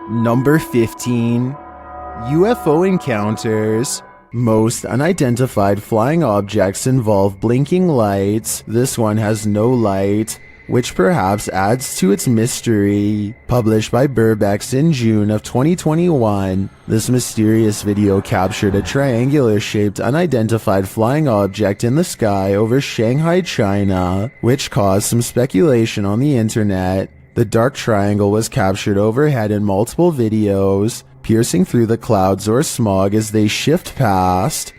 Number 15. UFO encounters. Most unidentified flying objects involve blinking lights. This one has no light, which perhaps adds to its mystery. Published by Burbex in June of 2021, this mysterious video captured a triangular-shaped unidentified flying object in the sky over Shanghai, China, which caused some speculation on the internet. The dark triangle was captured overhead in multiple videos, piercing through the clouds or smog as they shift past.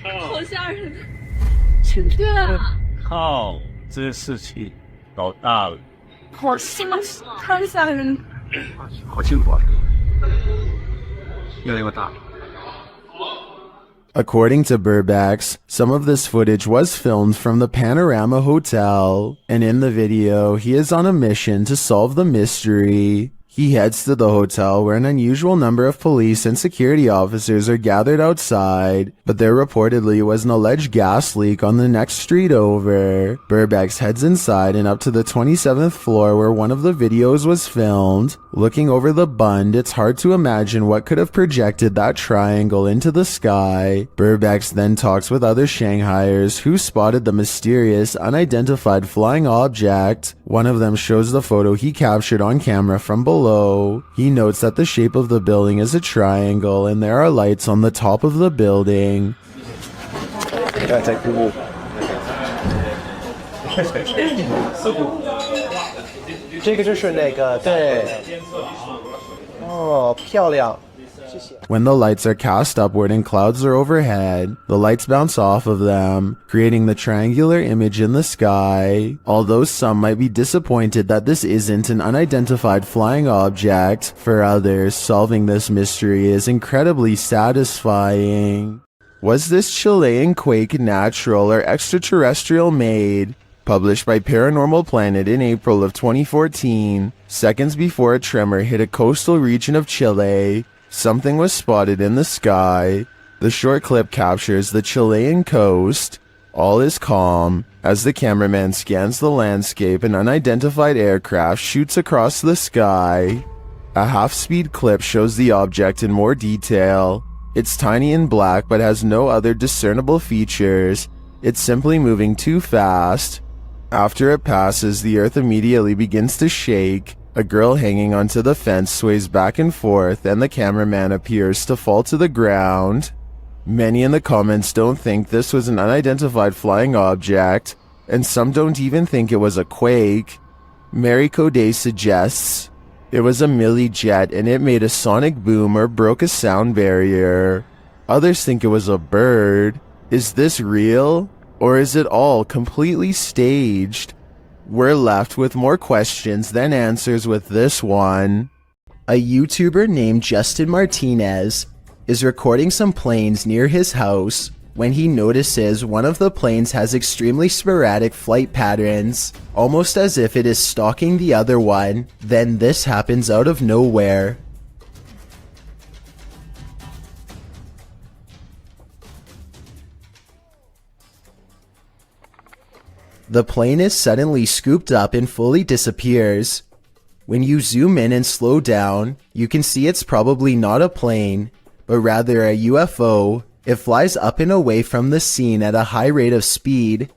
好吓人！对啊，靠，这事情搞大了。好吓人，太吓人！好清楚啊，越来越大。 According to Burbex, some of this footage was filmed from the Panorama Hotel, and in the video, he is on a mission to solve the mystery. He heads to the hotel where an unusual number of police and security officers are gathered outside, but there reportedly was an alleged gas leak on the next street over. Burbex heads inside and up to the 27th floor where one of the videos was filmed. Looking over the bund, it's hard to imagine what could have projected that triangle into the sky. Burbex then talks with other Shanghaiers who spotted the mysterious, unidentified flying object. One of them shows the photo he captured on camera from below. He notes that the shape of the building is a triangle and there are lights on the top of the building. 这个就是那个对，哦，漂亮。 When the lights are cast upward and clouds are overhead, the lights bounce off of them, creating the triangular image in the sky. Although some might be disappointed that this isn't an unidentified flying object, for others, solving this mystery is incredibly satisfying. Was this Chilean quake natural or extraterrestrial made? Published by Paranormal Planet in April of 2014, seconds before a tremor hit a coastal region of Chile, something was spotted in the sky. The short clip captures the Chilean coast. All is calm. As the cameraman scans the landscape, an unidentified aircraft shoots across the sky. A half-speed clip shows the object in more detail. It's tiny and black but has no other discernible features. It's simply moving too fast. After it passes, the earth immediately begins to shake. A girl hanging onto the fence sways back and forth, and the cameraman appears to fall to the ground. Many in the comments don't think this was an unidentified flying object, and some don't even think it was a quake. Mary Coday suggests it was a milli jet and it made a sonic boom or broke a sound barrier. Others think it was a bird. Is this real? Or is it all completely staged? We're left with more questions than answers with this one. A YouTuber named Justin Martinez is recording some planes near his house when he notices one of the planes has extremely sporadic flight patterns, almost as if it is stalking the other one. Then this happens out of nowhere. The plane is suddenly scooped up and fully disappears. When you zoom in and slow down, you can see it's probably not a plane, but rather a UFO. It flies up and away from the scene at a high rate of speed.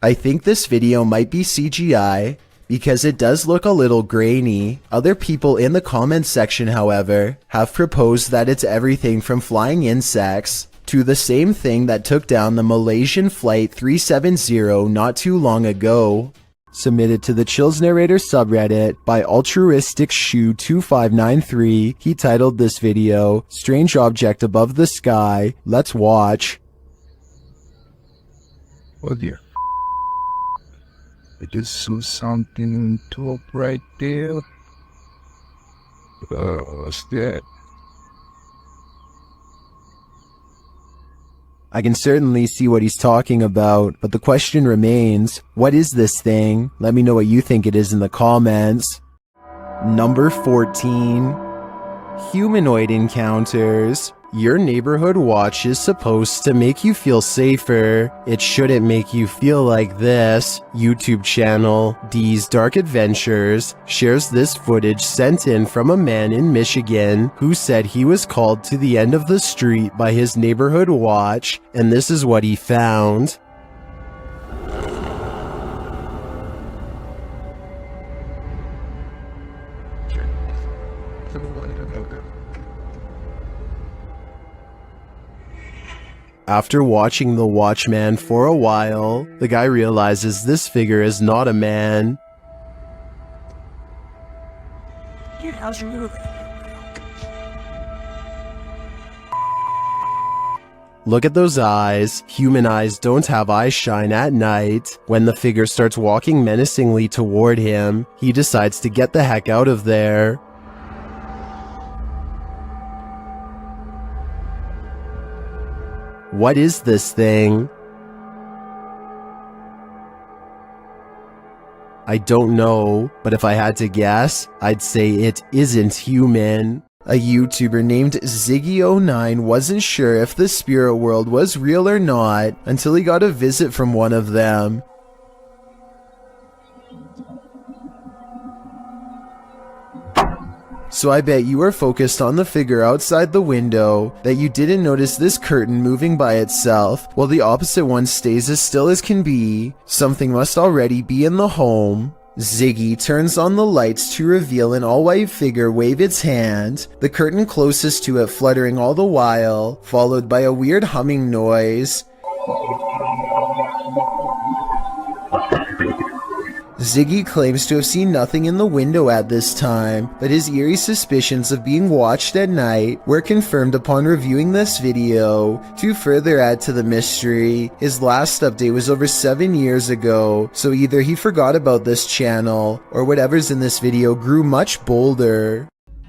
I think this video might be CGI, because it does look a little grainy. Other people in the comments section, however, have proposed that it's everything from flying insects to the same thing that took down the Malaysian Flight 370 not too long ago. Submitted to the Chills Narrator subreddit by Altruistic Shoe 2593, he titled this video, "Strange Object Above the Sky, Let's Watch." Oh dear. I just saw something on top right there. What's that? I can certainly see what he's talking about, but the question remains, what is this thing? Let me know what you think it is in the comments. Number 14. Humanoid encounters. Your neighborhood watch is supposed to make you feel safer. It shouldn't make you feel like this. YouTube channel D's Dark Adventures shares this footage sent in from a man in Michigan who said he was called to the end of the street by his neighborhood watch, and this is what he found. After watching the watchman for a while, the guy realizes this figure is not a man. Look at those eyes. Human eyes don't have eye shine at night. When the figure starts walking menacingly toward him, he decides to get the heck out of there. What is this thing? I don't know, but if I had to guess, I'd say it isn't human. A YouTuber named Ziggy09 wasn't sure if the spirit world was real or not until he got a visit from one of them. So I bet you were focused on the figure outside the window that you didn't notice this curtain moving by itself while the opposite one stays as still as can be. Something must already be in the home. Ziggy turns on the lights to reveal an all-white figure wave its hand, the curtain closest to it fluttering all the while, followed by a weird humming noise. Ziggy claims to have seen nothing in the window at this time, but his eerie suspicions of being watched at night were confirmed upon reviewing this video. To further add to the mystery, his last update was over 7 years ago, so either he forgot about this channel, or whatever's in this video grew much bolder.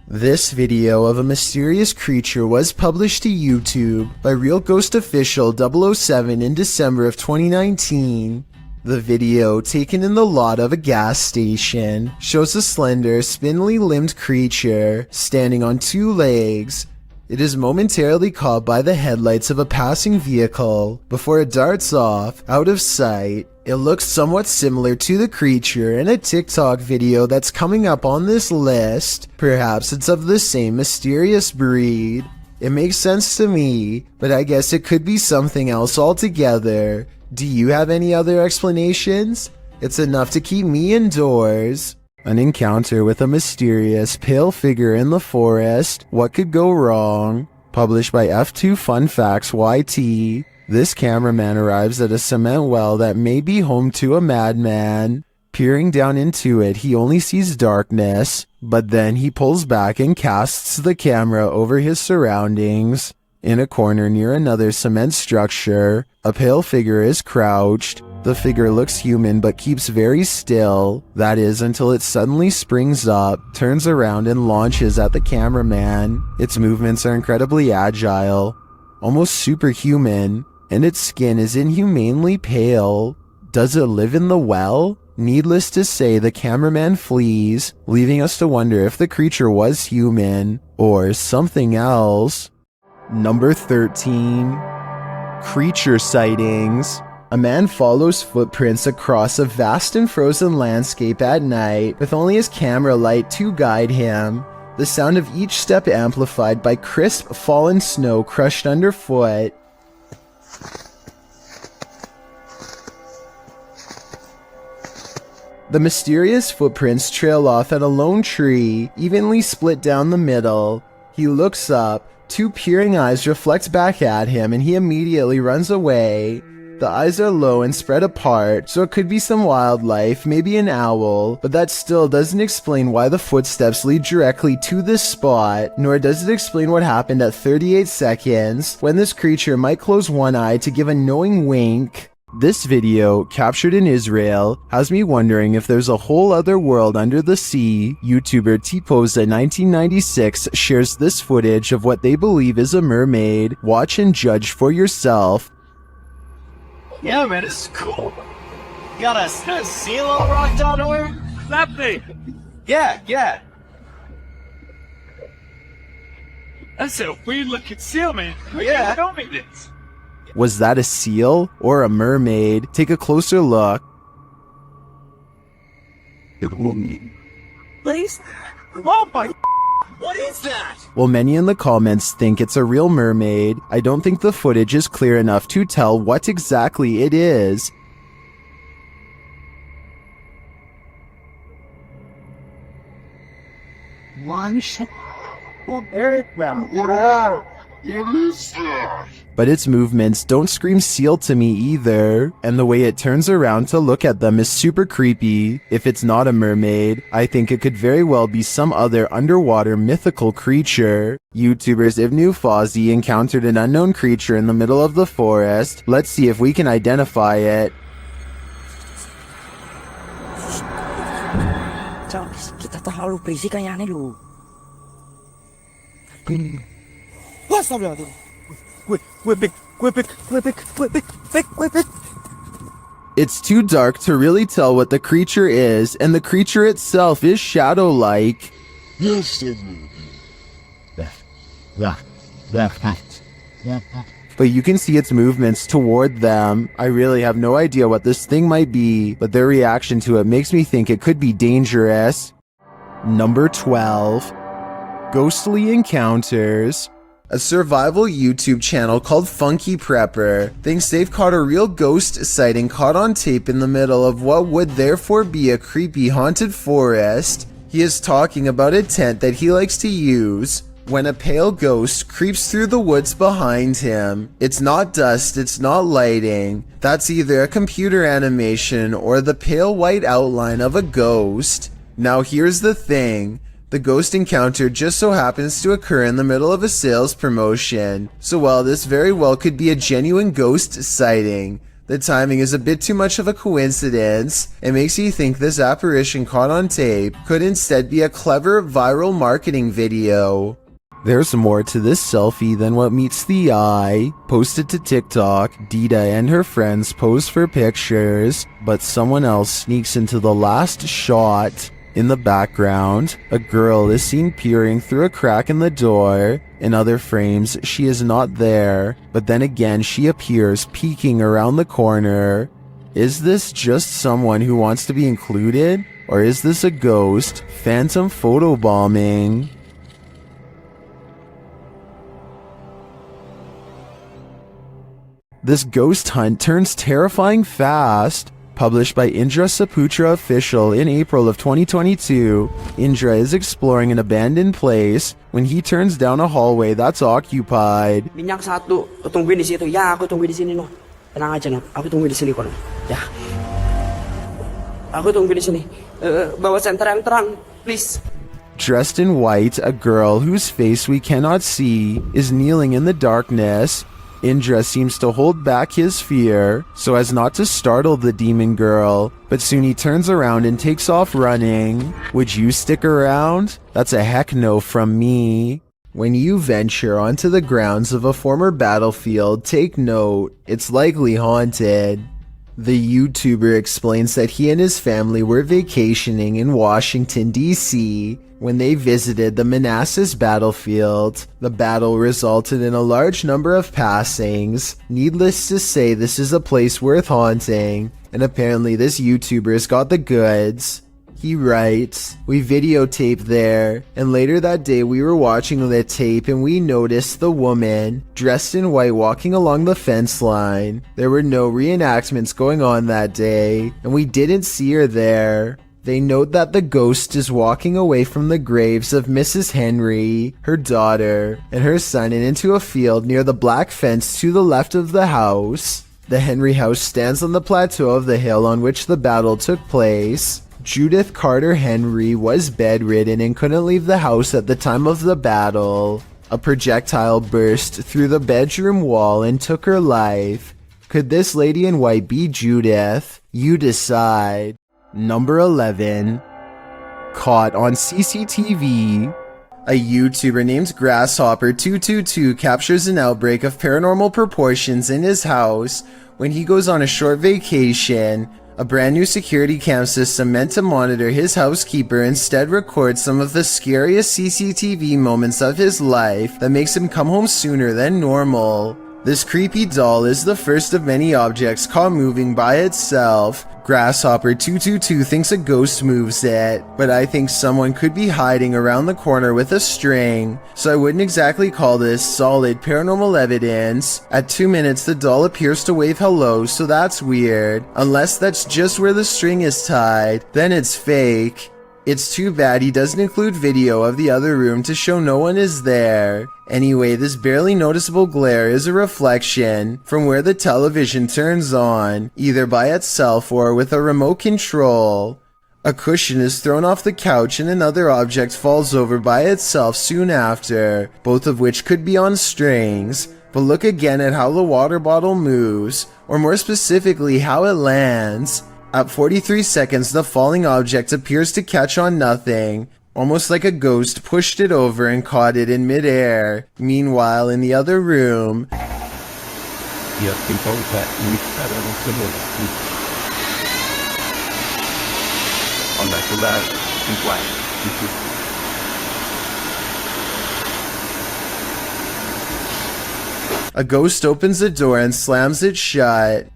This video of a mysterious creature was published to YouTube by Real Ghost Official 007 in December of 2019. The video, taken in the lot of a gas station, shows a slender, spindly-limbed creature standing on 2 legs. It is momentarily caught by the headlights of a passing vehicle before it darts off, out of sight. It looks somewhat similar to the creature in a TikTok video that's coming up on this list. Perhaps it's of the same mysterious breed. It makes sense to me, but I guess it could be something else altogether. Do you have any other explanations? It's enough to keep me indoors. An encounter with a mysterious, pale figure in the forest. What could go wrong? Published by F2 Fun Facts YT. This cameraman arrives at a cement well that may be home to a madman. Peering down into it, he only sees darkness, but then he pulls back and casts the camera over his surroundings. In a corner near another cement structure, a pale figure is crouched. The figure looks human but keeps very still. That is, until it suddenly springs up, turns around and launches at the cameraman. Its movements are incredibly agile, almost superhuman, and its skin is inhumanely pale. Does it live in the well? Needless to say, the cameraman flees, leaving us to wonder if the creature was human or something else. Number 13. Creature sightings. A man follows footprints across a vast and frozen landscape at night with only his camera light to guide him. The sound of each step amplified by crisp fallen snow crushed underfoot. The mysterious footprints trail off at a lone tree, evenly split down the middle. He looks up. 2 peering eyes reflect back at him and he immediately runs away. The eyes are low and spread apart, so it could be some wildlife, maybe an owl, but that still doesn't explain why the footsteps lead directly to this spot, nor does it explain what happened at 38 seconds, when this creature might close one eye to give a knowing wink. This video, captured in Israel, has me wondering if there's a whole other world under the sea. YouTuber Tpoza1996 shares this footage of what they believe is a mermaid. Watch and judge for yourself. Yeah, man, it's cool. You got a seal on rock down nowhere? That thing! Yeah. That's a weird looking seal, man. Yeah. Tell me this. Was that a seal or a mermaid? Take a closer look. Please. Oh my. What is that? While many in the comments think it's a real mermaid, I don't think the footage is clear enough to tell what exactly it is. But its movements don't scream seal to me either, and the way it turns around to look at them is super creepy. If it's not a mermaid, I think it could very well be some other underwater mythical creature. YouTubers Ibnu Fawzi encountered an unknown creature in the middle of the forest. Let's see if we can identify it. Kita terlalu berisik kayaknya lu. It's too dark to really tell what the creature is, and the creature itself is shadow-like. But you can see its movements toward them. I really have no idea what this thing might be, but their reaction to it makes me think it could be dangerous. Number 12. Ghostly Encounters. A survival YouTube channel called Funky Prepper thinks they've caught a real ghost sighting caught on tape in the middle of what would therefore be a creepy haunted forest. He is talking about a tent that he likes to use when a pale ghost creeps through the woods behind him. It's not dust, it's not lighting. That's either a computer animation or the pale white outline of a ghost. Now here's the thing. The ghost encounter just so happens to occur in the middle of a sales promotion. So while this very well could be a genuine ghost sighting, the timing is a bit too much of a coincidence. It makes you think this apparition caught on tape could instead be a clever viral marketing video. There's more to this selfie than what meets the eye. Posted to TikTok, Dita and her friends pose for pictures, but someone else sneaks into the last shot. In the background, a girl is seen peering through a crack in the door. In other frames, she is not there, but then again she appears peeking around the corner. Is this just someone who wants to be included? Or is this a ghost? Phantom photobombing? This ghost hunt turns terrifying fast. Published by Indra Saputra Official in April of 2022, Indra is exploring an abandoned place when he turns down a hallway that's occupied. Minyak satu, tungguin di situ. Ya, aku tungguin di sini, no. Tenang aja, no. Aku tungguin di sini, kok. Ya. Aku tungguin di sini. Bawa senter yang terang, please. Dressed in white, a girl whose face we cannot see is kneeling in the darkness. Indra seems to hold back his fear so as not to startle the demon girl, but soon he turns around and takes off running. Would you stick around? That's a heck no from me. When you venture onto the grounds of a former battlefield, take note, it's likely haunted. The YouTuber explains that he and his family were vacationing in Washington, D.C. when they visited the Manassas battlefield. The battle resulted in a large number of passings. Needless to say, this is a place worth haunting, and apparently this YouTuber's got the goods. He writes, "We videotaped there, and later that day we were watching the tape and we noticed the woman, dressed in white, walking along the fence line. There were no reenactments going on that day, and we didn't see her there." They note that the ghost is walking away from the graves of Mrs. Henry, her daughter, and her son and into a field near the black fence to the left of the house. The Henry house stands on the plateau of the hill on which the battle took place. Judith Carter Henry was bedridden and couldn't leave the house at the time of the battle. A projectile burst through the bedroom wall and took her life. Could this lady in white be Judith? You decide. Number 11. Caught on CCTV. A YouTuber named Grasshopper222 captures an outbreak of paranormal proportions in his house when he goes on a short vacation. A brand new security cam system meant to monitor his housekeeper instead records some of the scariest CCTV moments of his life that makes him come home sooner than normal. This creepy doll is the first of many objects caught moving by itself. Grasshopper 222 thinks a ghost moves it, but I think someone could be hiding around the corner with a string, so I wouldn't exactly call this solid paranormal evidence. At 2 minutes, the doll appears to wave hello, so that's weird. Unless that's just where the string is tied, then it's fake. It's too bad he doesn't include video of the other room to show no one is there. Anyway, this barely noticeable glare is a reflection from where the television turns on, either by itself or with a remote control. A cushion is thrown off the couch and another object falls over by itself soon after, both of which could be on strings. But look again at how the water bottle moves, or more specifically how it lands. At 43 seconds, the falling object appears to catch on nothing, almost like a ghost pushed it over and caught it in midair. Meanwhile, in the other room, a ghost opens the door and slams it shut.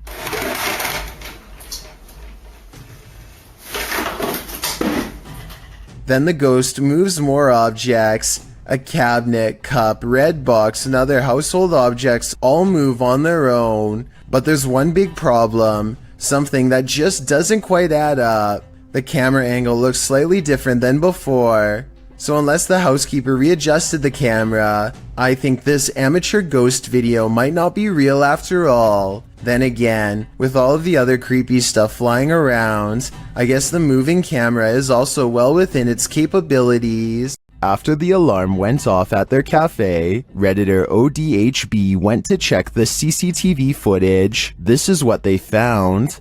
Then the ghost moves more objects. A cabinet, cup, red box, and other household objects all move on their own. But there's one big problem, something that just doesn't quite add up. The camera angle looks slightly different than before. So unless the housekeeper readjusted the camera, I think this amateur ghost video might not be real after all. Then again, with all of the other creepy stuff flying around, I guess the moving camera is also well within its capabilities. After the alarm went off at their cafe, Redditor ODHB went to check the CCTV footage. This is what they found.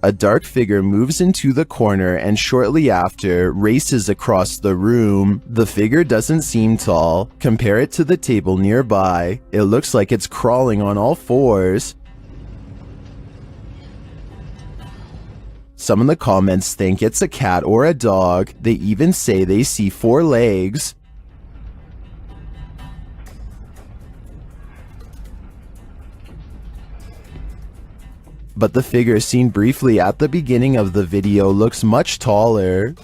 A dark figure moves into the corner and shortly after races across the room. The figure doesn't seem tall. Compare it to the table nearby. It looks like it's crawling on all fours. Some in the comments think it's a cat or a dog. They even say they see 4 legs. But the figure seen briefly at the beginning of the video looks much taller.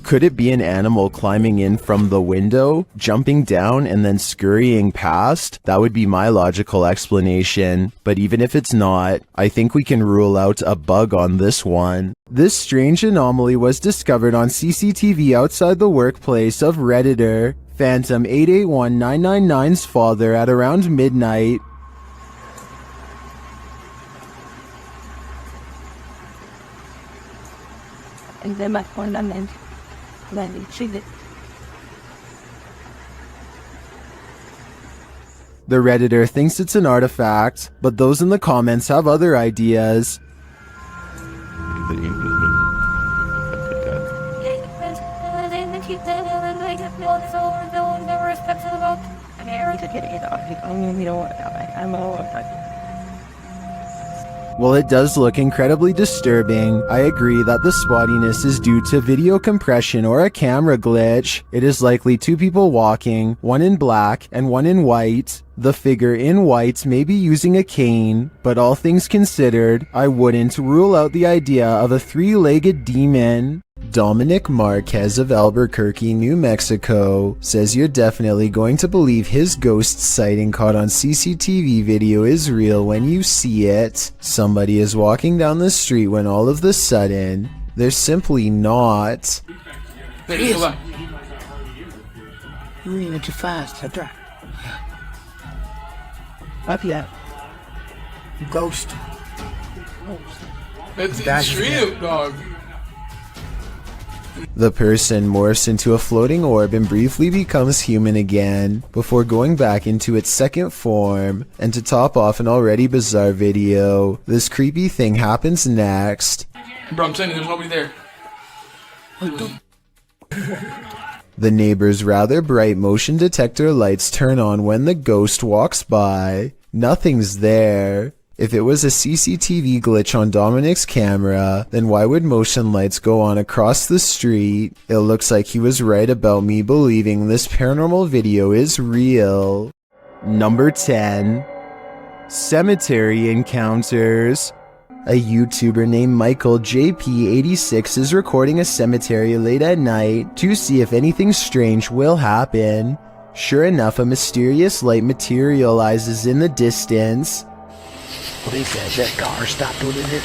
Could it be an animal climbing in from the window, jumping down, and then scurrying past? That would be my logical explanation. But even if it's not, I think we can rule out a bug on this one. This strange anomaly was discovered on CCTV outside the workplace of Redditor Phantom 881999's father at around midnight. And then my phone and then she did. The Redditor thinks it's an artifact, but those in the comments have other ideas. While it does look incredibly disturbing, I agree that the spottiness is due to video compression or a camera glitch. It is likely 2 people walking, one in black and one in white. The figure in white may be using a cane, but all things considered, I wouldn't rule out the idea of a 3-legged demon. Dominic Marquez of Albuquerque, New Mexico says you're definitely going to believe his ghost sighting caught on CCTV video is real when you see it. Somebody is walking down the street when all of the sudden, they're simply not. There he is. You're moving too fast. Up yet. Ghost. It's real, dog. The person morphs into a floating orb and briefly becomes human again, before going back into its second form. And to top off an already bizarre video, this creepy thing happens next. Bro, I'm telling you, there's nobody there. The neighbor's rather bright motion detector lights turn on when the ghost walks by. Nothing's there. If it was a CCTV glitch on Dominic's camera, then why would motion lights go on across the street? It looks like he was right about me believing this paranormal video is real. Number 10. Cemetery Encounters. A YouTuber named Michael JP86 is recording a cemetery late at night to see if anything strange will happen. Sure enough, a mysterious light materializes in the distance. What is that? Is that car stopped over there?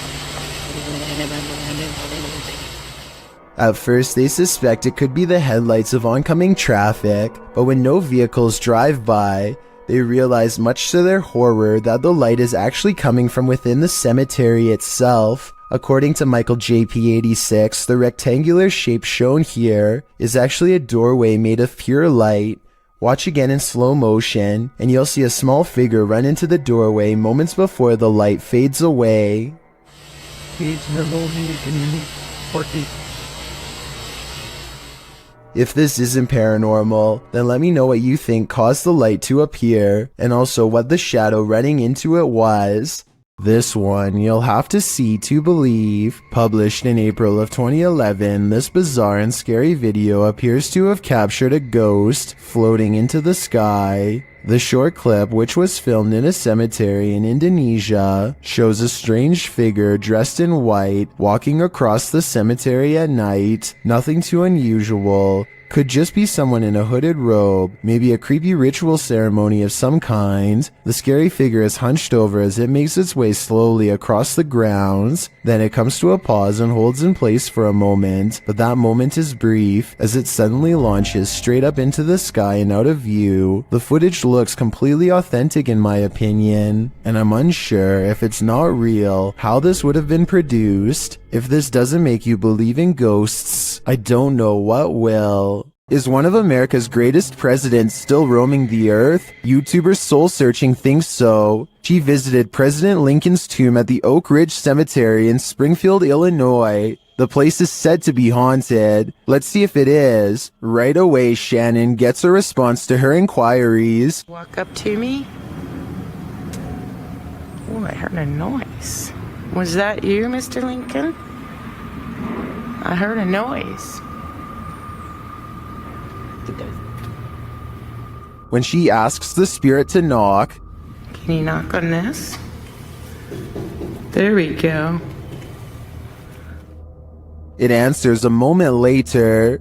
At first, they suspect it could be the headlights of oncoming traffic, but when no vehicles drive by, they realize much to their horror that the light is actually coming from within the cemetery itself. According to Michael JP86, the rectangular shape shown here is actually a doorway made of pure light. Watch again in slow motion, and you'll see a small figure run into the doorway moments before the light fades away. If this isn't paranormal, then let me know what you think caused the light to appear, and also what the shadow running into it was. This one you'll have to see to believe. Published in April of 2011, this bizarre and scary video appears to have captured a ghost floating into the sky. The short clip, which was filmed in a cemetery in Indonesia, shows a strange figure dressed in white walking across the cemetery at night. Nothing too unusual. Could just be someone in a hooded robe, maybe a creepy ritual ceremony of some kind. The scary figure is hunched over as it makes its way slowly across the grounds. Then it comes to a pause and holds in place for a moment, but that moment is brief as it suddenly launches straight up into the sky and out of view. The footage looks completely authentic in my opinion, and I'm unsure if it's not real how this would have been produced. If this doesn't make you believe in ghosts, I don't know what will. Is one of America's greatest presidents still roaming the earth? YouTuber Soul Searching thinks so. She visited President Lincoln's tomb at the Oak Ridge Cemetery in Springfield, Illinois. The place is said to be haunted. Let's see if it is. Right away, Shannon gets a response to her inquiries. Walk up to me. Oh, I heard a noise. Was that you, Mr. Lincoln? I heard a noise. When she asks the spirit to knock, Can you knock on this? There we go. it answers a moment later.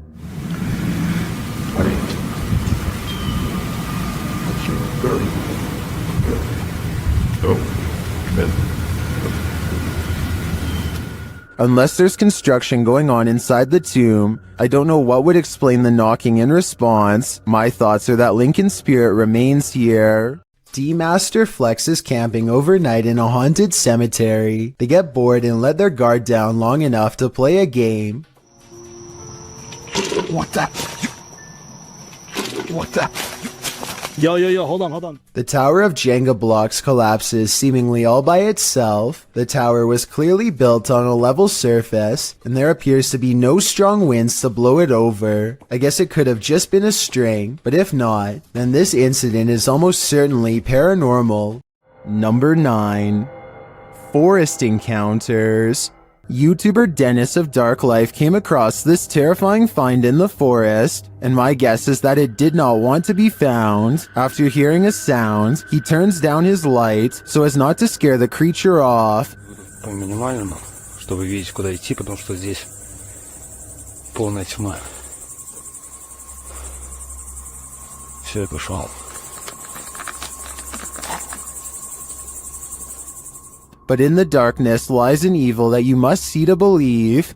Unless there's construction going on inside the tomb, I don't know what would explain the knocking in response. My thoughts are that Lincoln's spirit remains here. D-Master Flex is camping overnight in a haunted cemetery. They get bored and let their guard down long enough to play a game. What the? What the? Yo, hold on. The tower of Jenga blocks collapses seemingly all by itself. The tower was clearly built on a level surface, and there appears to be no strong winds to blow it over. I guess it could have just been a string, but if not, then this incident is almost certainly paranormal. Number 9. Forest Encounters. YouTuber Dennis of Dark Life came across this terrifying find in the forest, and my guess is that it did not want to be found. After hearing a sound, he turns down his light so as not to scare the creature off. По минимальному, чтобы видеть, куда идти, потому что здесь полная тьма. Все, я пошел. But in the darkness lies an evil that you must see to believe.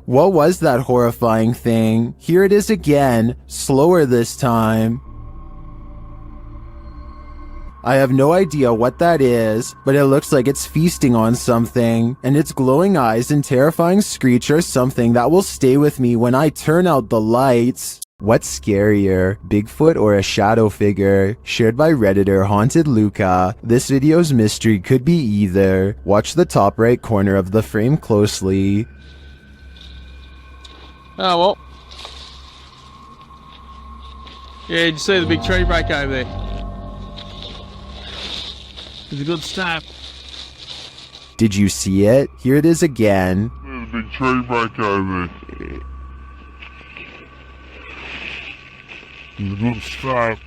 What was that horrifying thing? Here it is again, slower this time. I have no idea what that is, but it looks like it's feasting on something, and its glowing eyes and terrifying screech are something that will stay with me when I turn out the lights. What's scarier, Bigfoot or a shadow figure? Shared by Redditor Haunted Luca. This video's mystery could be either. Watch the top right corner of the frame closely. Oh, well. Yeah, did you see the big tree break over there? It's a good start. Did you see it? Here it is again. There's a big tree break over there. It's a good start.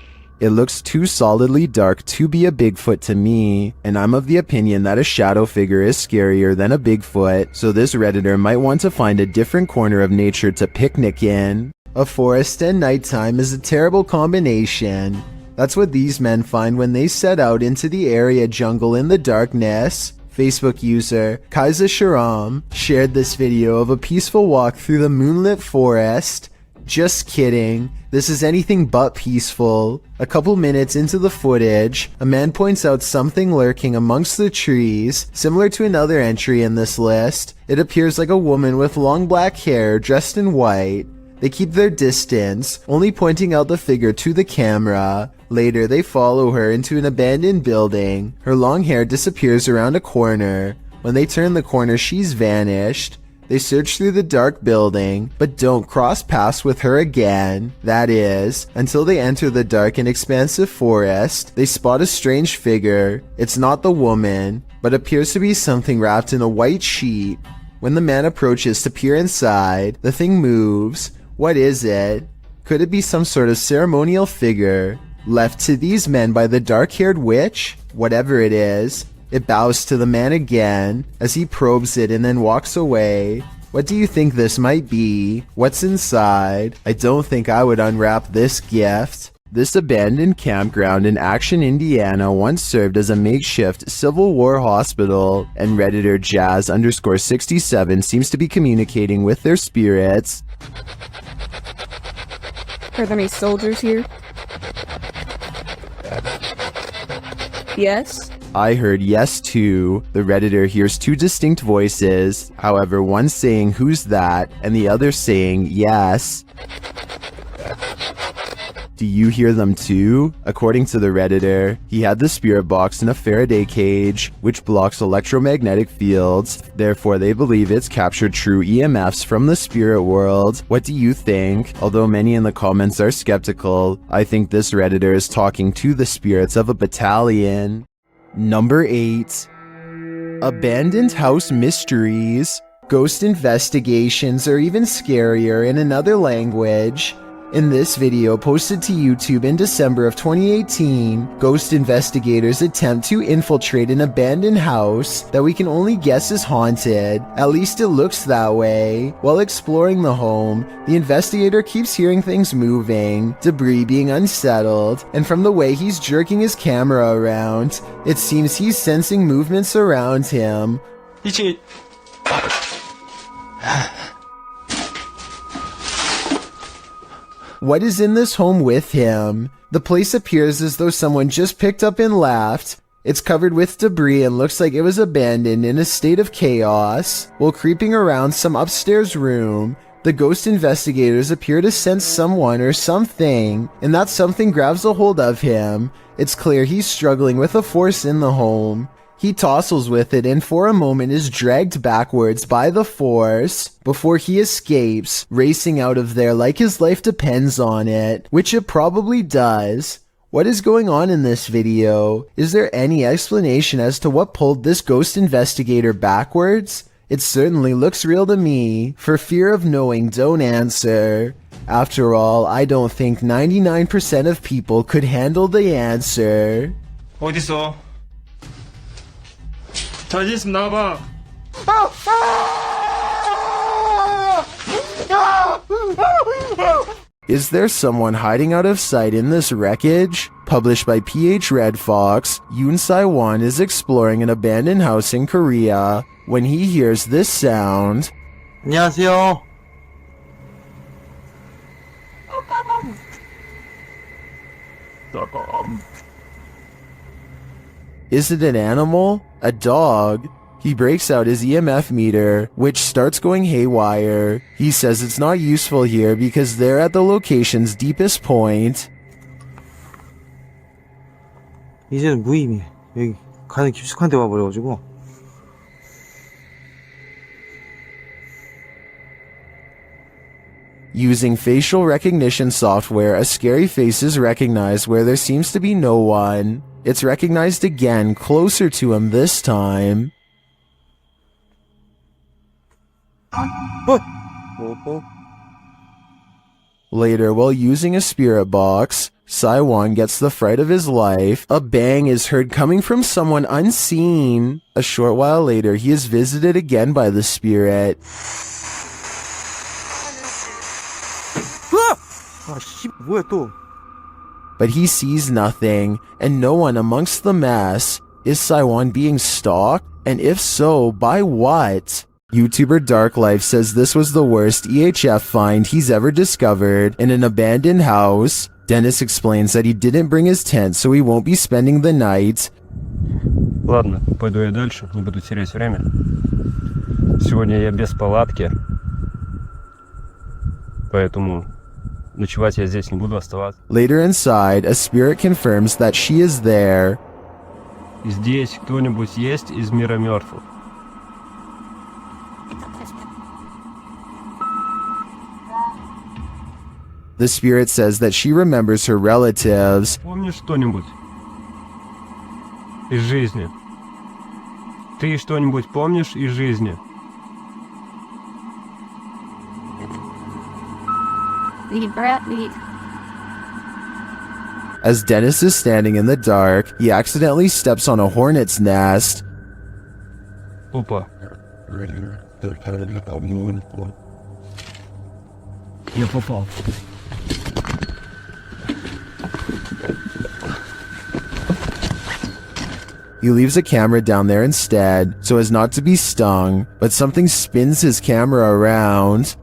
It looks too solidly dark to be a Bigfoot to me, and I'm of the opinion that a shadow figure is scarier than a Bigfoot, so this Redditor might want to find a different corner of nature to picnic in. A forest and nighttime is a terrible combination. That's what these men find when they set out into the area jungle in the darkness. Facebook user Kaiser Sharam shared this video of a peaceful walk through the moonlit forest. Just kidding, this is anything but peaceful. A couple minutes into the footage, a man points out something lurking amongst the trees, similar to another entry in this list. It appears like a woman with long black hair dressed in white. They keep their distance, only pointing out the figure to the camera. Later, they follow her into an abandoned building. Her long hair disappears around a corner. When they turn the corner, she's vanished. They search through the dark building, but don't cross paths with her again. That is, until they enter the dark and expansive forest. They spot a strange figure. It's not the woman, but appears to be something wrapped in a white sheet. When the man approaches to peer inside, the thing moves. What is it? Could it be some sort of ceremonial figure left to these men by the dark-haired witch? Whatever it is, it bows to the man again as he probes it and then walks away. What do you think this might be? What's inside? I don't think I would unwrap this gift. This abandoned campground in Action, Indiana once served as a makeshift Civil War hospital, and Redditor Jazz_67 seems to be communicating with their spirits. Are there any soldiers here? Yes? I heard yes too. The Redditor hears two distinct voices, however one saying who's that and the other saying yes. Do you hear them too? According to the Redditor, he had the spirit box in a Faraday cage, which blocks electromagnetic fields. Therefore, they believe it's captured true EMFs from the spirit world. What do you think? Although many in the comments are skeptical, I think this Redditor is talking to the spirits of a battalion. Number 8. Abandoned house mysteries. Ghost investigations are even scarier in another language. In this video posted to YouTube in December of 2018, ghost investigators attempt to infiltrate an abandoned house that we can only guess is haunted. At least it looks that way. While exploring the home, the investigator keeps hearing things moving, debris being unsettled, and from the way he's jerking his camera around, it seems he's sensing movements around him. What is in this home with him? The place appears as though someone just picked up and left. It's covered with debris and looks like it was abandoned in a state of chaos. While creeping around some upstairs room, the ghost investigators appear to sense someone or something, and that something grabs a hold of him. It's clear he's struggling with a force in the home. He tussles with it and for a moment is dragged backwards by the force before he escapes, racing out of there like his life depends on it, which it probably does. What is going on in this video? Is there any explanation as to what pulled this ghost investigator backwards? It certainly looks real to me. For fear of knowing, don't answer. After all, I don't think 99% of people could handle the answer. 어딨어? 저기 있으면 나와봐. Is there someone hiding out of sight in this wreckage? Published by PH Red Fox, Yoon Sai-won is exploring an abandoned house in Korea when he hears this sound. 안녕하세요. Is it an animal? A dog? He breaks out his EMF meter, which starts going haywire. He says it's not useful here because they're at the location's deepest point. 이제는 무의미해. 여기 가장 깊숙한 데 와버려가지고. Using facial recognition software, a scary face is recognized where there seems to be no one. It's recognized again, closer to him this time. Later, while using a spirit box, Saiwan gets the fright of his life. A bang is heard coming from someone unseen. A short while later, he is visited again by the spirit. 뭐야 또? But he sees nothing, and no one amongst the mess. Is Saiwan being stalked? And if so, by what? YouTuber Dark Life says this was the worst EHF find he's ever discovered in an abandoned house. Dennis explains that he didn't bring his tent, so he won't be spending the night. Ладно, пойду я дальше, не буду терять время. Сегодня я без палатки, поэтому ночевать я здесь не буду оставаться. Later inside, a spirit confirms that she is there. Здесь кто-нибудь есть из мира мертвых? The spirit says that she remembers her relatives. Помнишь что-нибудь из жизни? Ты что-нибудь помнишь из жизни? As Dennis is standing in the dark, he accidentally steps on a hornet's nest. Опа. Я попал. He leaves a camera down there instead, so as not to be stung, but something spins his camera around.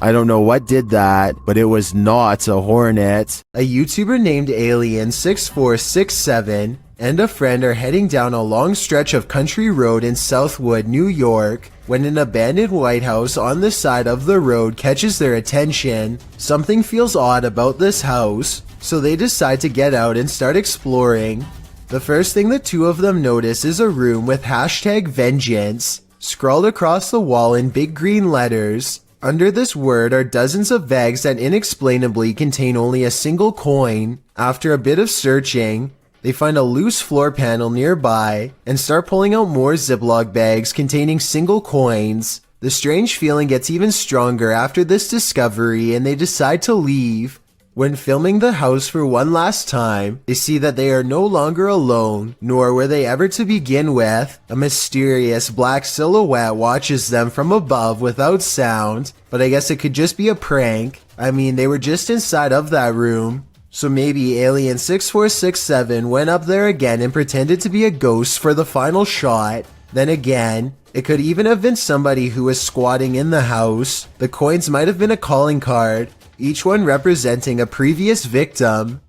I don't know what did that, but it was not a hornet. A YouTuber named Alien6467 and a friend are heading down a long stretch of country road in Southwood, New York, when an abandoned White House on the side of the road catches their attention. Something feels odd about this house, so they decide to get out and start exploring. The first thing the two of them notice is a room with #vengeance scrawled across the wall in big green letters. Under this word are dozens of bags that inexplainably contain only a single coin. After a bit of searching, they find a loose floor panel nearby and start pulling out more Ziploc bags containing single coins. The strange feeling gets even stronger after this discovery and they decide to leave. When filming the house for one last time, they see that they are no longer alone, nor were they ever to begin with. A mysterious black silhouette watches them from above without sound, but I guess it could just be a prank. I mean, they were just inside of that room. So maybe Alien6467 went up there again and pretended to be a ghost for the final shot. Then again, it could even have been somebody who was squatting in the house. The coins might have been a calling card, each one representing a previous victim.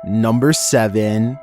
Number 7.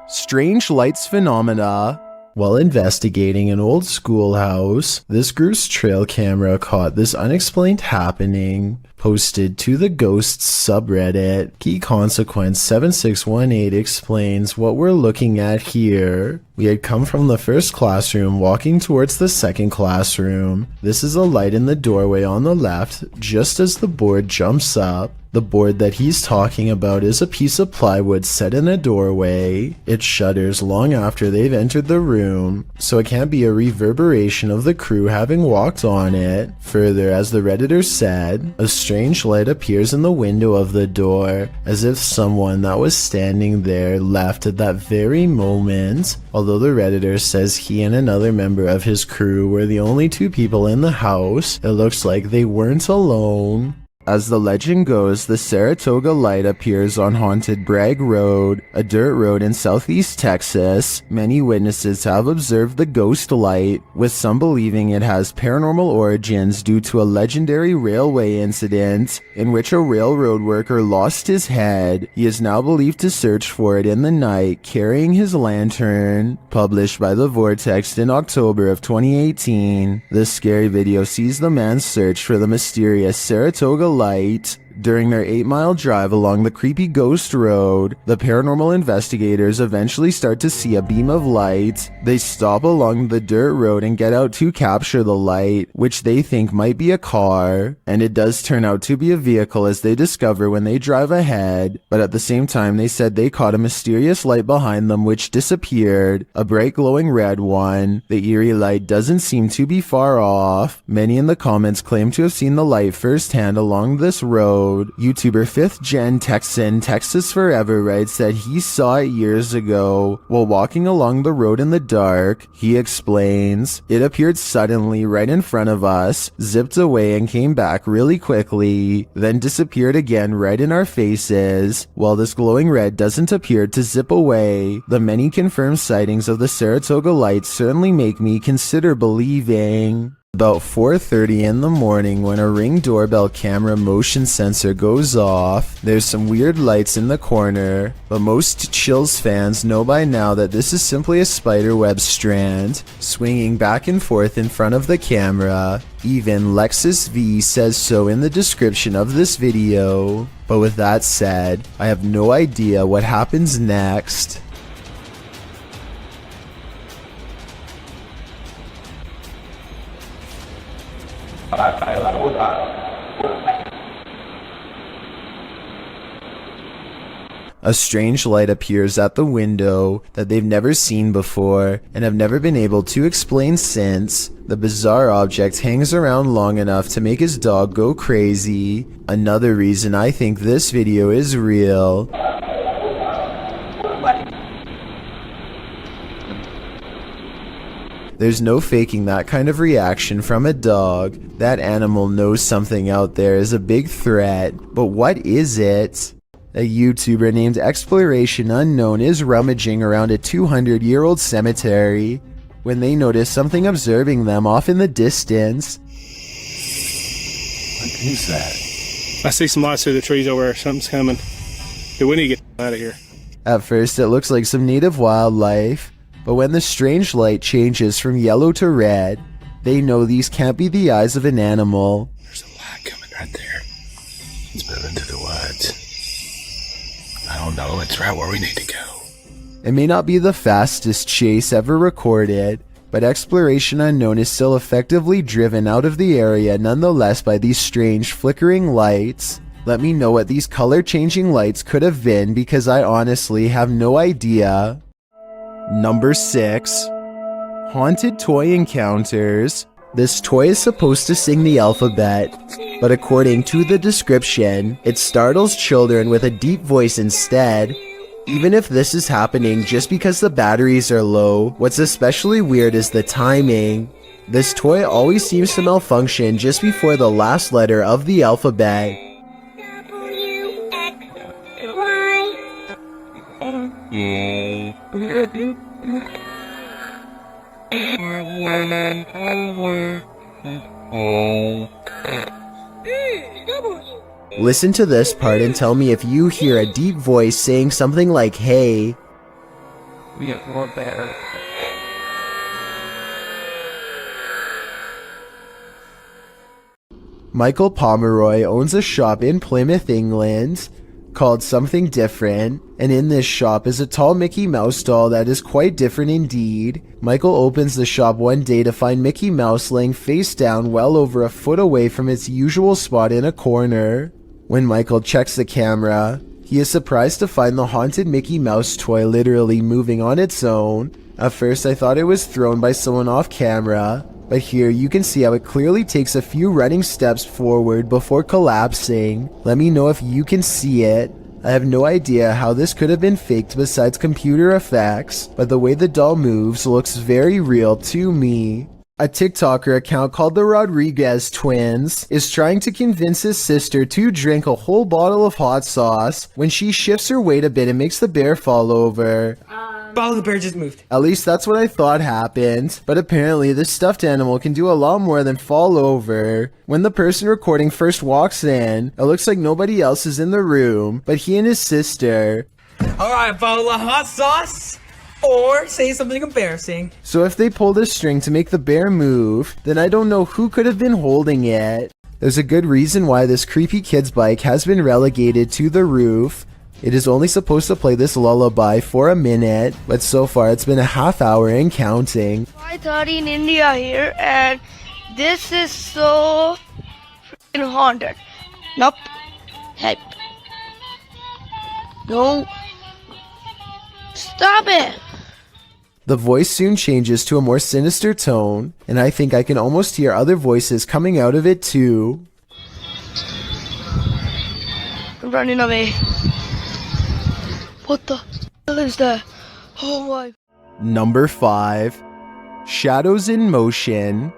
Strange lights phenomena. While investigating an old schoolhouse, this group's trail camera caught this unexplained happening. Posted to the Ghosts subreddit, Key Consequence 7618 explains what we're looking at here. We had come from the first classroom walking towards the second classroom. This is a light in the doorway on the left, just as the board jumps up. The board that he's talking about is a piece of plywood set in a doorway. It shudders long after they've entered the room, so it can't be a reverberation of the crew having walked on it. Further, as the Redditor said, a strange light appears in the window of the door, as if someone that was standing there left at that very moment. Although the Redditor says he and another member of his crew were the only two people in the house, it looks like they weren't alone. As the legend goes, the Saratoga light appears on haunted Bragg Road, a dirt road in southeast Texas. Many witnesses have observed the ghost light, with some believing it has paranormal origins due to a legendary railway incident in which a railroad worker lost his head. He is now believed to search for it in the night, carrying his lantern. Published by The Vortex in October of 2018, this scary video sees the man's search for the mysterious Saratoga light. During their 8-mile drive along the creepy ghost road, the paranormal investigators eventually start to see a beam of light. They stop along the dirt road and get out to capture the light, which they think might be a car, and it does turn out to be a vehicle as they discover when they drive ahead. But at the same time, they said they caught a mysterious light behind them which disappeared, a bright glowing red one. The eerie light doesn't seem to be far off. Many in the comments claim to have seen the light firsthand along this road. YouTuber 5th Gen Texan Texas Forever writes that he saw it years ago while walking along the road in the dark. He explains, "It appeared suddenly right in front of us, zipped away and came back really quickly, then disappeared again right in our faces. While this glowing red doesn't appear to zip away, the many confirmed sightings of the Saratoga light certainly make me consider believing." About 4:30 in the morning, when a Ring doorbell camera motion sensor goes off, there's some weird lights in the corner, but most Chills fans know by now that this is simply a spiderweb strand swinging back and forth in front of the camera. Even Lexus V says so in the description of this video. But with that said, I have no idea what happens next. A strange light appears at the window that they've never seen before and have never been able to explain since. The bizarre object hangs around long enough to make his dog go crazy. Another reason I think this video is real. There's no faking that kind of reaction from a dog. That animal knows something out there is a big threat, but what is it? A YouTuber named Exploration Unknown is rummaging around a 200-year-old cemetery when they notice something observing them off in the distance. What is that? I see some lights through the trees over there. Something's coming. Hey, we need to get out of here. At first it looks like some native wildlife, but when the strange light changes from yellow to red, they know these can't be the eyes of an animal. There's a light coming right there. It's moving to the woods. I don't know, it's right where we need to go. It may not be the fastest chase ever recorded, but Exploration Unknown is still effectively driven out of the area nonetheless by these strange flickering lights. Let me know what these color-changing lights could have been, because I honestly have no idea. Number 6. Haunted Toy Encounters. This toy is supposed to sing the alphabet, but according to the description, it startles children with a deep voice instead. Even if this is happening just because the batteries are low, what's especially weird is the timing. This toy always seems to malfunction just before the last letter of the alphabet. Listen to this part and tell me if you hear a deep voice saying something like, "Hey." We have more better. Michael Pomeroy owns a shop in Plymouth, England, called Something Different, and in this shop is a tall Mickey Mouse doll that is quite different indeed. Michael opens the shop one day to find Mickey Mouse laying face down well over a foot away from its usual spot in a corner. When Michael checks the camera, he is surprised to find the haunted Mickey Mouse toy literally moving on its own. At first I thought it was thrown by someone off camera, but here you can see how it clearly takes a few running steps forward before collapsing. Let me know if you can see it. I have no idea how this could have been faked besides computer effects, but the way the doll moves looks very real to me. A TikToker account called the Rodriguez Twins is trying to convince his sister to drink a whole bottle of hot sauce when she shifts her weight a bit and makes the bear fall over. Oh, the bear just moved. At least that's what I thought happened, but apparently this stuffed animal can do a lot more than fall over. When the person recording first walks in, it looks like nobody else is in the room, but he and his sister. Alright, bottle of hot sauce. Or say something embarrassing. So if they pulled a string to make the bear move, then I don't know who could have been holding it. There's a good reason why this creepy kid's bike has been relegated to the roof. It is only supposed to play this lullaby for a minute, but so far it's been a half hour and counting. 5:30 in India here, and this is so freaking haunted. Nope. Hey. No. Stop it. The voice soon changes to a more sinister tone, and I think I can almost hear other voices coming out of it too. I'm running away. What the hell is that? Oh my. Number 5. Shadows in Motion.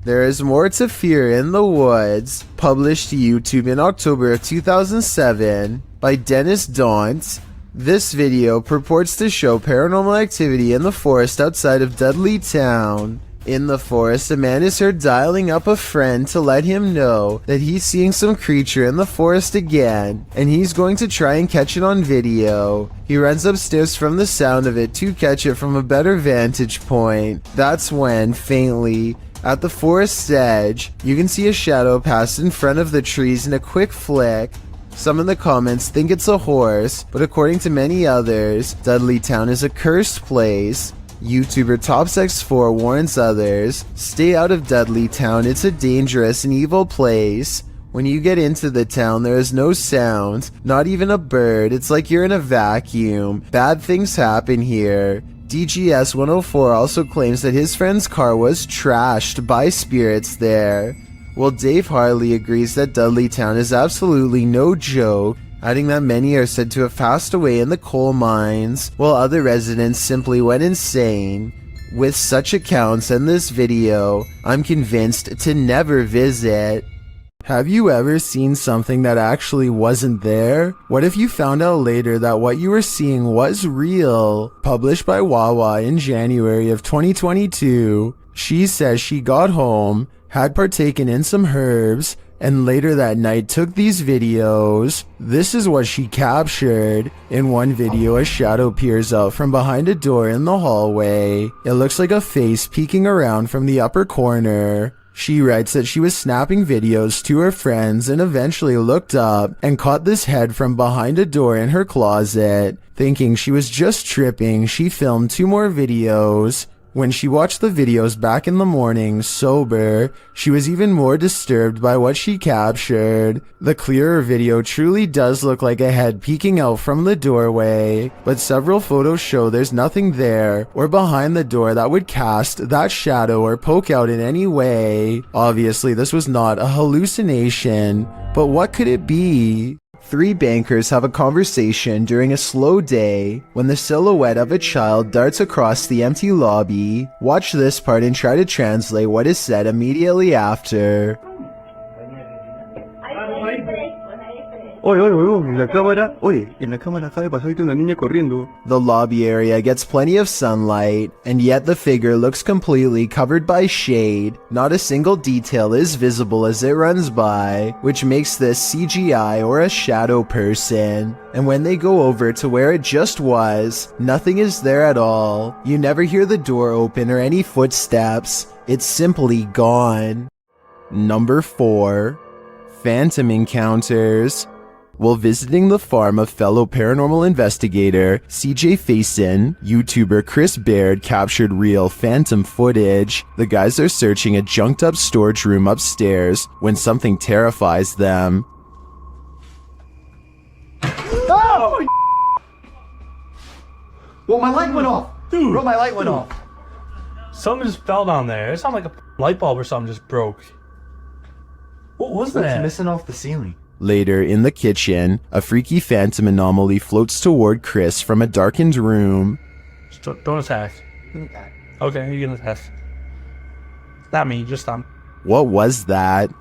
There is more to fear in the woods, published to YouTube in October of 2007 by Dennis Daunt. This video purports to show paranormal activity in the forest outside of Dudley Town. In the forest, a man is heard dialing up a friend to let him know that he's seeing some creature in the forest again, and he's going to try and catch it on video. He runs upstairs from the sound of it to catch it from a better vantage point. That's when, faintly, at the forest's edge, you can see a shadow pass in front of the trees in a quick flick. Some in the comments think it's a horse, but according to many others, Dudley Town is a cursed place. YouTuber TopsX4 warns others, stay out of Dudley Town, it's a dangerous and evil place. When you get into the town, there is no sound, not even a bird, it's like you're in a vacuum. Bad things happen here. DGS 104 also claims that his friend's car was trashed by spirits there. Well, Dave Harley agrees that Dudley Town is absolutely no joke, adding that many are said to have passed away in the coal mines, while other residents simply went insane. With such accounts and this video, I'm convinced to never visit. Have you ever seen something that actually wasn't there? What if you found out later that what you were seeing was real? Published by Wawa in January of 2022, she says she got home, had partaken in some herbs, and later that night took these videos. This is what she captured. In one video, a shadow peers out from behind a door in the hallway. It looks like a face peeking around from the upper corner. She writes that she was snapping videos to her friends and eventually looked up and caught this head from behind a door in her closet. Thinking she was just tripping, she filmed 2 more videos. When she watched the videos back in the morning, sober, she was even more disturbed by what she captured. The clearer video truly does look like a head peeking out from the doorway, but several photos show there's nothing there or behind the door that would cast that shadow or poke out in any way. Obviously, this was not a hallucination, but what could it be? 3 bankers have a conversation during a slow day when the silhouette of a child darts across the empty lobby. Watch this part and try to translate what is said immediately after. Oye, oye, oye, en la cámara, oye, en la cámara acaba de pasar ahorita una niña corriendo. The lobby area gets plenty of sunlight, and yet the figure looks completely covered by shade. Not a single detail is visible as it runs by, which makes this CGI or a shadow person. And when they go over to where it just was, nothing is there at all. You never hear the door open or any footsteps. It's simply gone. Number 4. Phantom Encounters. While visiting the farm of fellow paranormal investigator CJ Faison, YouTuber Chris Baird captured real phantom footage. The guys are searching a junked up storage room upstairs when something terrifies them. Oh! Well, my light went off. Dude, bro, my light went off. Something just fell down there. It sounded like a light bulb or something just broke. What was that? What's missing off the ceiling? Later, in the kitchen, a freaky phantom anomaly floats toward Chris from a darkened room. Don't attack. Okay, you can attack. Not me, just them. What was that?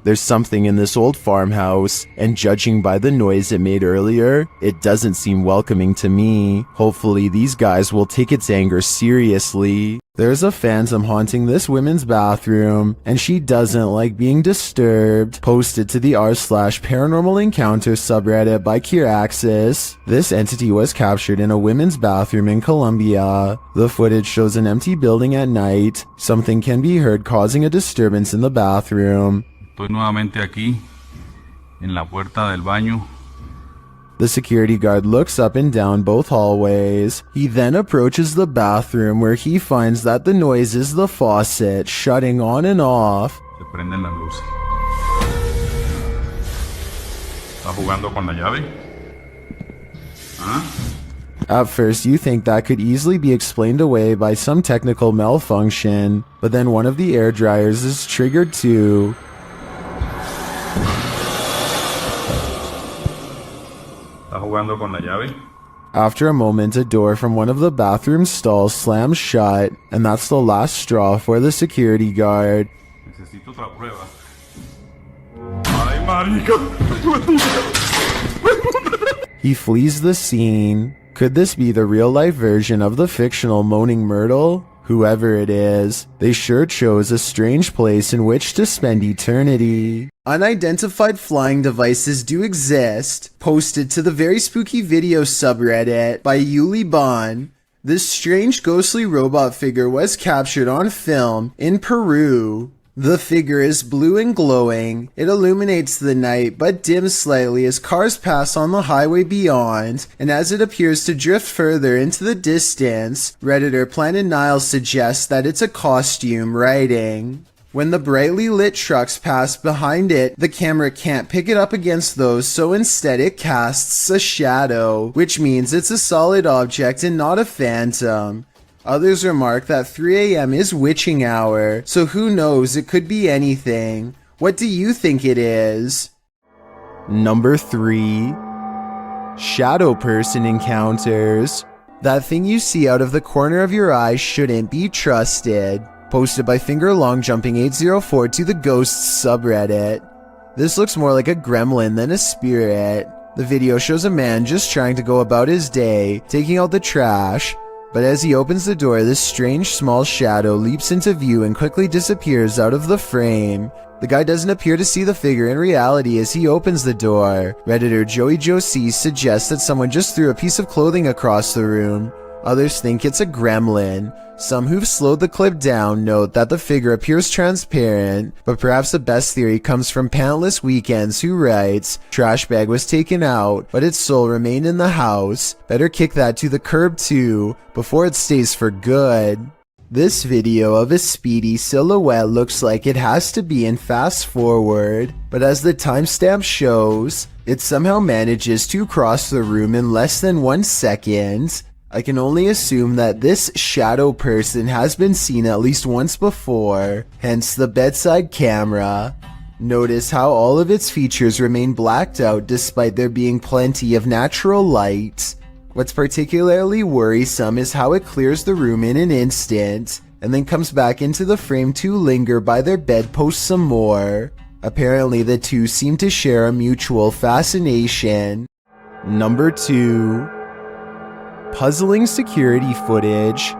There's something in this old farmhouse, and judging by the noise it made earlier, it doesn't seem welcoming to me. Hopefully these guys will take its anger seriously. There's a phantom haunting this women's bathroom, and she doesn't like being disturbed. Posted to the r/paranormal encounter subreddit by Kiraxis. This entity was captured in a women's bathroom in Colombia. The footage shows an empty building at night. Something can be heard causing a disturbance in the bathroom. Estoy nuevamente aquí, en la puerta del baño. The security guard looks up and down both hallways. He then approaches the bathroom where he finds that the noise is the faucet shutting on and off. Se prenden las luces. ¿Está jugando con la llave? ¿Ah? At first, you think that could easily be explained away by some technical malfunction, but then one of the air dryers is triggered too. ¿Está jugando con la llave? After a moment, a door from one of the bathroom stalls slams shut, and that's the last straw for the security guard. Necesito otra prueba. ¡Ay, marica! He flees the scene. Could this be the real-life version of the fictional Moaning Myrtle? Whoever it is, they sure chose a strange place in which to spend eternity. Unidentified flying devices do exist, posted to the Very Spooky Video subreddit by Yuli Bon. This strange ghostly robot figure was captured on film in Peru. The figure is blue and glowing. It illuminates the night but dims slightly as cars pass on the highway beyond, and as it appears to drift further into the distance, Redditor Planet Nile suggests that it's a costume writing. When the brightly lit trucks pass behind it, the camera can't pick it up against those, so instead it casts a shadow, which means it's a solid object and not a phantom. Others remark that 3 a.m. is witching hour, so who knows, it could be anything. What do you think it is? Number 3. Shadow Person Encounters. That thing you see out of the corner of your eye shouldn't be trusted. Posted by Fingerlongjumping804 to the Ghosts subreddit. This looks more like a gremlin than a spirit. The video shows a man just trying to go about his day, taking out the trash. But as he opens the door, this strange small shadow leaps into view and quickly disappears out of the frame. The guy doesn't appear to see the figure in reality as he opens the door. Redditor Joey Josie suggests that someone just threw a piece of clothing across the room. Others think it's a gremlin. Some who've slowed the clip down note that the figure appears transparent, but perhaps the best theory comes from Pantless Weekends, who writes, "Trash bag was taken out, but its soul remained in the house. Better kick that to the curb too, before it stays for good." This video of a speedy silhouette looks like it has to be in fast forward, but as the timestamp shows, it somehow manages to cross the room in less than 1 second. I can only assume that this shadow person has been seen at least once before, hence the bedside camera. Notice how all of its features remain blacked out despite there being plenty of natural light. What's particularly worrisome is how it clears the room in an instant, and then comes back into the frame to linger by their bedpost some more. Apparently the two seem to share a mutual fascination. Number 2. Puzzling security footage.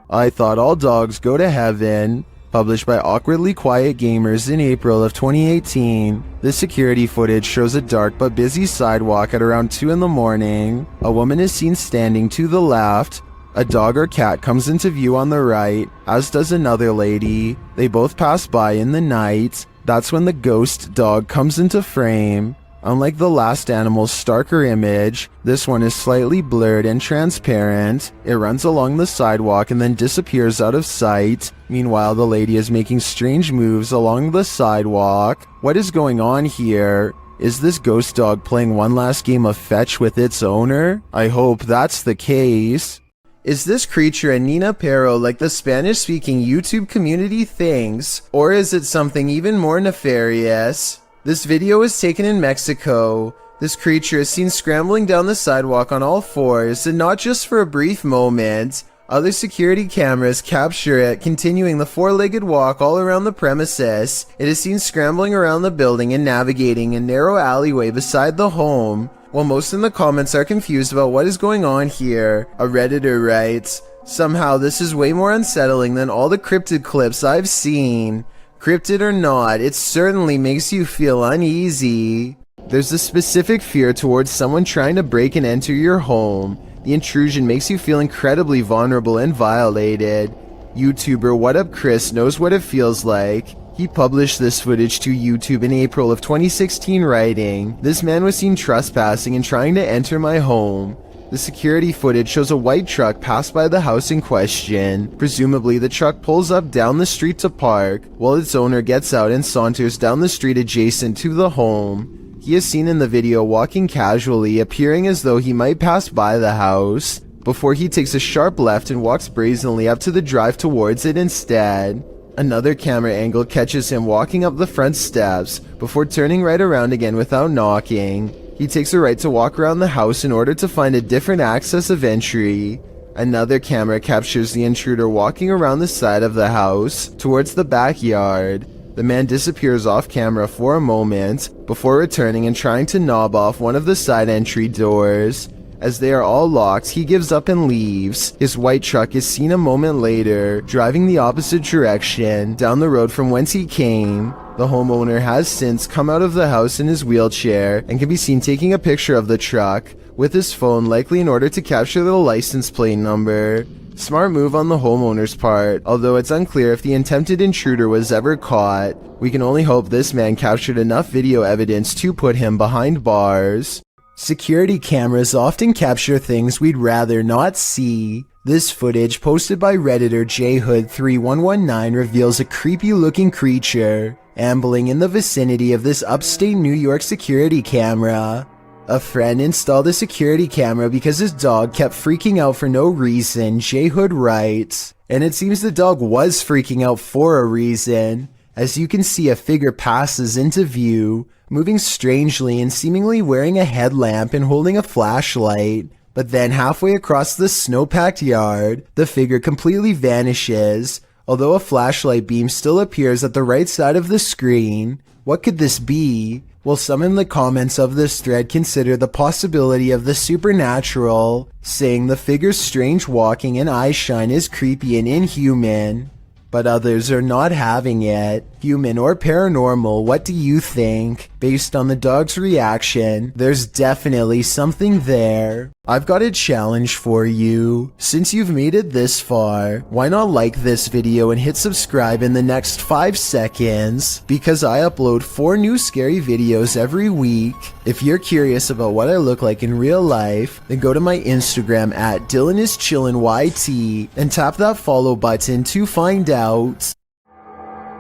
I Thought All Dogs Go to Heaven. Published by Awkwardly Quiet Gamers in April of 2018. This security footage shows a dark but busy sidewalk at around 2 in the morning. A woman is seen standing to the left. A dog or cat comes into view on the right, as does another lady. They both pass by in the night. That's when the ghost dog comes into frame. Unlike the last animal's starker image, this one is slightly blurred and transparent. It runs along the sidewalk and then disappears out of sight. Meanwhile, the lady is making strange moves along the sidewalk. What is going on here? Is this ghost dog playing one last game of fetch with its owner? I hope that's the case. Is this creature a Nina Pero like the Spanish-speaking YouTube community thinks? Or is it something even more nefarious? This video is taken in Mexico. This creature is seen scrambling down the sidewalk on all fours, and not just for a brief moment. Other security cameras capture it continuing the four-legged walk all around the premises. It is seen scrambling around the building and navigating a narrow alleyway beside the home. While most in the comments are confused about what is going on here, a Redditor writes, "Somehow this is way more unsettling than all the cryptid clips I've seen. Cryptid or not, it certainly makes you feel uneasy." There's a specific fear towards someone trying to break and enter your home. The intrusion makes you feel incredibly vulnerable and violated. YouTuber What Up Chris knows what it feels like. He published this footage to YouTube in April of 2016 writing, "This man was seen trespassing and trying to enter my home." The security footage shows a white truck pass by the house in question. Presumably the truck pulls up down the street to park, while its owner gets out and saunters down the street adjacent to the home. He is seen in the video walking casually, appearing as though he might pass by the house, before he takes a sharp left and walks brazenly up to the drive towards it instead. Another camera angle catches him walking up the front steps, before turning right around again without knocking. He takes a right to walk around the house in order to find a different access of entry. Another camera captures the intruder walking around the side of the house, towards the backyard. The man disappears off camera for a moment, before returning and trying to knob off one of the side entry doors. As they are all locked, he gives up and leaves. His white truck is seen a moment later, driving the opposite direction, down the road from whence he came. The homeowner has since come out of the house in his wheelchair, and can be seen taking a picture of the truck, with his phone, likely in order to capture the license plate number. Smart move on the homeowner's part, although it's unclear if the attempted intruder was ever caught. We can only hope this man captured enough video evidence to put him behind bars. Security cameras often capture things we'd rather not see. This footage, posted by Redditor JHood3119, reveals a creepy-looking creature ambling in the vicinity of this upstate New York security camera. A friend installed a security camera because his dog kept freaking out for no reason, J-Hood writes. And it seems the dog was freaking out for a reason. As you can see, a figure passes into view, moving strangely and seemingly wearing a headlamp and holding a flashlight. But then halfway across the snow-packed yard, the figure completely vanishes, although a flashlight beam still appears at the right side of the screen. What could this be? Well, some in the comments of this thread consider the possibility of the supernatural, saying the figure's strange walking and eye shine is creepy and inhuman. But others are not having it. Human or paranormal, what do you think? Based on the dog's reaction, there's definitely something there. I've got a challenge for you. Since you've made it this far, why not like this video and hit subscribe in the next 5 seconds? Because I upload 4 new scary videos every week. If you're curious about what I look like in real life, then go to my Instagram at DylanIsChillinYT and tap that follow button to find out.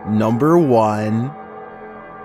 Number 1.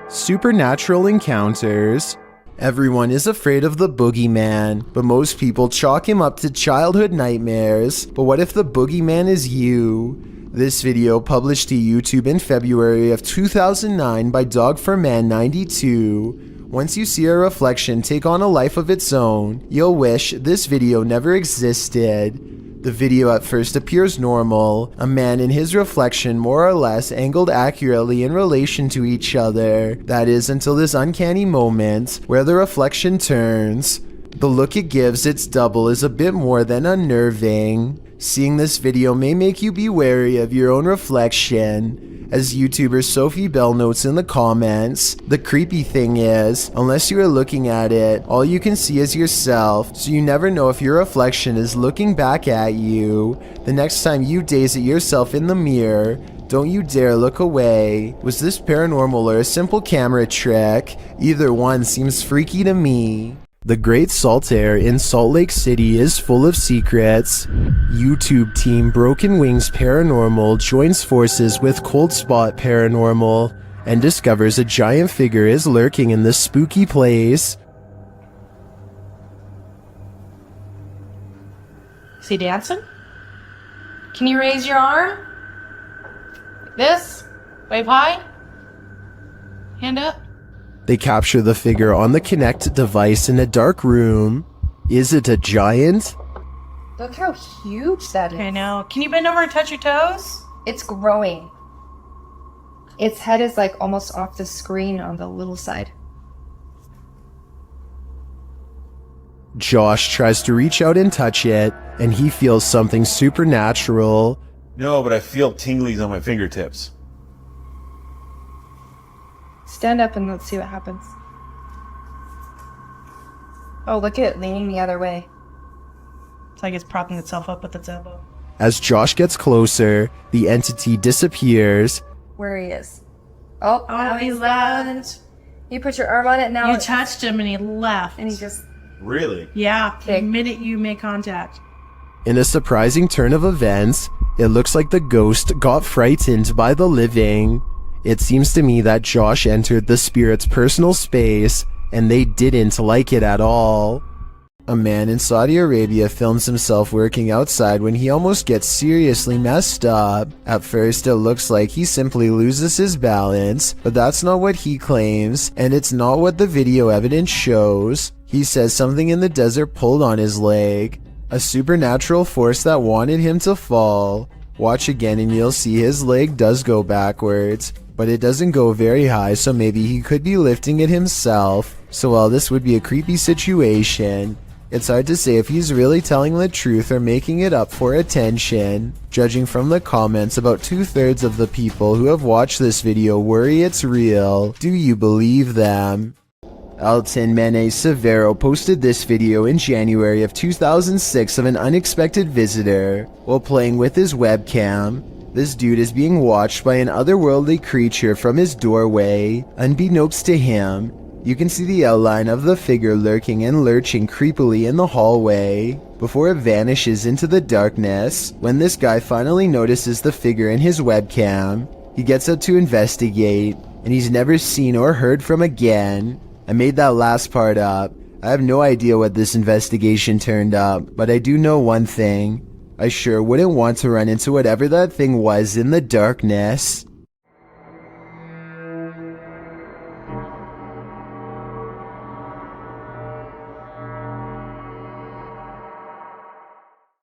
Supernatural encounters. Everyone is afraid of the boogeyman, but most people chalk him up to childhood nightmares. But what if the boogeyman is you? This video, published to YouTube in February of 2009 by Dog4Man92. Once you see a reflection take on a life of its own, you'll wish this video never existed. The video at first appears normal, a man and his reflection more or less angled accurately in relation to each other. That is, until this uncanny moment where the reflection turns. The look it gives its double is a bit more than unnerving. Seeing this video may make you be wary of your own reflection. As YouTuber Sophie Bell notes in the comments, the creepy thing is, unless you are looking at it, all you can see is yourself, so you never know if your reflection is looking back at you. The next time you gaze at yourself in the mirror, don't you dare look away. Was this paranormal or a simple camera trick? Either one seems freaky to me. The Great Salt Air in Salt Lake City is full of secrets. YouTube team Broken Wings Paranormal joins forces with Cold Spot Paranormal and discovers a giant figure is lurking in this spooky place. Is he dancing? Can you raise your arm? Like this? Wave high? Hand up? They capture the figure on the Kinect device in a dark room. Is it a giant? Look how huge that is. I know. Can you bend over and touch your toes? It's growing. Its head is like almost off the screen on the little side. Josh tries to reach out and touch it, and he feels something supernatural. No, but I feel tinglies on my fingertips. Stand up and let's see what happens. Oh, look at it leaning the other way. It's like it's propping itself up with its elbow. As Josh gets closer, the entity disappears. Where he is. Oh, Oh, he left. You put your arm on it now. You touched him and he left. And he just... Really? Yeah, the Okay. minute you make contact. In a surprising turn of events, it looks like the ghost got frightened by the living. It seems to me that Josh entered the spirit's personal space, and they didn't like it at all. A man in Saudi Arabia films himself working outside when he almost gets seriously messed up. At first it looks like he simply loses his balance, but that's not what he claims, and it's not what the video evidence shows. He says something in the desert pulled on his leg, a supernatural force that wanted him to fall. Watch again and you'll see his leg does go backwards, but it doesn't go very high, so maybe he could be lifting it himself. So while this would be a creepy situation, it's hard to say if he's really telling the truth or making it up for attention. Judging from the comments, about 2/3 of the people who have watched this video worry it's real. Do you believe them? Elton Mene Severo posted this video in January of 2006 of an unexpected visitor while playing with his webcam. This dude is being watched by an otherworldly creature from his doorway. Unbeknownst to him, you can see the outline of the figure lurking and lurching creepily in the hallway before it vanishes into the darkness. When this guy finally notices the figure in his webcam, he gets out to investigate, and he's never seen or heard from again. I made that last part up. I have no idea what this investigation turned up, but I do know one thing. I sure wouldn't want to run into whatever that thing was in the darkness.